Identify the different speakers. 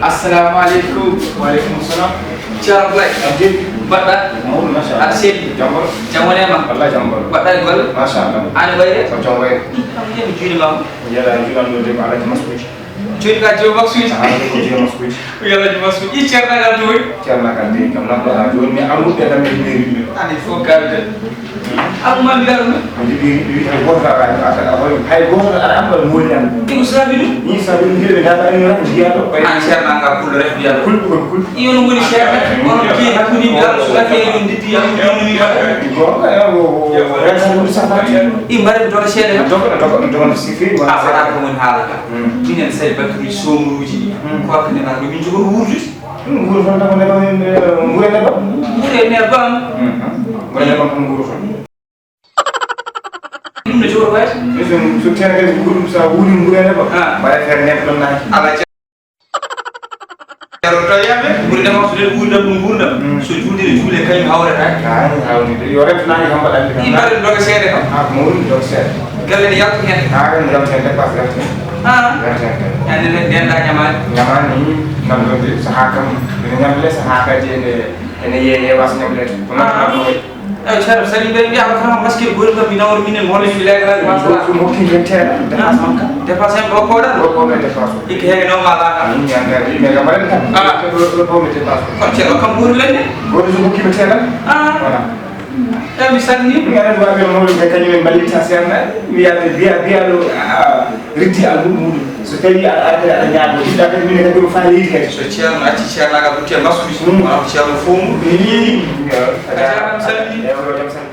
Speaker 1: Assalamualaikum.
Speaker 2: Waalaikumsalam.
Speaker 1: Ciao Blay.
Speaker 2: Abdul.
Speaker 1: Bada.
Speaker 2: Mau masyaallah.
Speaker 1: Arsip.
Speaker 2: Jambal.
Speaker 1: Jamone ma.
Speaker 2: Allah jambal.
Speaker 1: Bada gol.
Speaker 2: Masyaallah.
Speaker 1: Ana bayre.
Speaker 2: Sa jongwe.
Speaker 1: Kamu ni juni ma.
Speaker 2: Yala julan do de ala maskuci.
Speaker 1: Juni ka jo maksu.
Speaker 2: Sa ala ko je maskuci.
Speaker 1: Yalla ji maksu. I cerna ga do.
Speaker 2: Cerna kan de kam na ko do mi amu de dam ni.
Speaker 1: Ani fo kalde. Aku man bilang
Speaker 2: Di di ko ta ga ata ko hay go ala ambal mo ni am.
Speaker 1: ni usabi du.
Speaker 2: Ni sa bi ni de da ni na dia do.
Speaker 1: An cerna ga kul ref biya.
Speaker 2: Kul ko kul.
Speaker 1: Iyo no ngoni cerna. Ono ki hakuni bilang sudah ke yundi ti am joni mi.
Speaker 2: Go ya go. Ya sa ni sa ta.
Speaker 1: I mare do sede.
Speaker 2: Do sifi wa.
Speaker 1: Afara ko mon halaka. Minen sai batri somruji. Ko ko ne na do min jogo wurjus.
Speaker 2: Nguru fa ta ko ne ba ngure ne ba.
Speaker 1: Mure ne bam.
Speaker 2: Ngure ne ba nguru fa.
Speaker 1: Dum no jogo wayt.
Speaker 2: Su tene nguru sa wuri ngure ne ba. Ba fer ne don na.
Speaker 1: Ala Yaro to yambe burde ma so de gurda so julde jule kay hawrata
Speaker 2: Hawni de yo rek na ni hamba dal.
Speaker 1: imare do ko sede ko
Speaker 2: Mo do set.
Speaker 1: galle ni yakko hen
Speaker 2: Kan ndam sen de pas rek.
Speaker 1: yani le den da nyamal
Speaker 2: Nyaman ni nam do de sahakam. Nyamle sahaka je ne ene ye was nyamle. Kuna ko
Speaker 1: ay sharaf sali ben bi am kam maskil gol ko binawr minen mo le filay ga masala
Speaker 2: mo ki jente de pas manka.
Speaker 1: dépassé ko ko da
Speaker 2: Ko be de pas.
Speaker 1: ik hege no mala ka
Speaker 2: Ni nyanga ni me gamalen kan. Ko me de pas.
Speaker 1: ko ci kam bur len ne
Speaker 2: Go de mo ki metela. Voilà.
Speaker 1: e mi sanni
Speaker 2: Ngara do be mo be kanyum balita serna wiya biya lo riti al mudu so tawi ala nyaado dida be min ko faali ke
Speaker 1: so ciarno acci ciarna ga butte masu so ma ciarno fomu
Speaker 2: ni
Speaker 1: Ajam Sandi.
Speaker 2: ya jam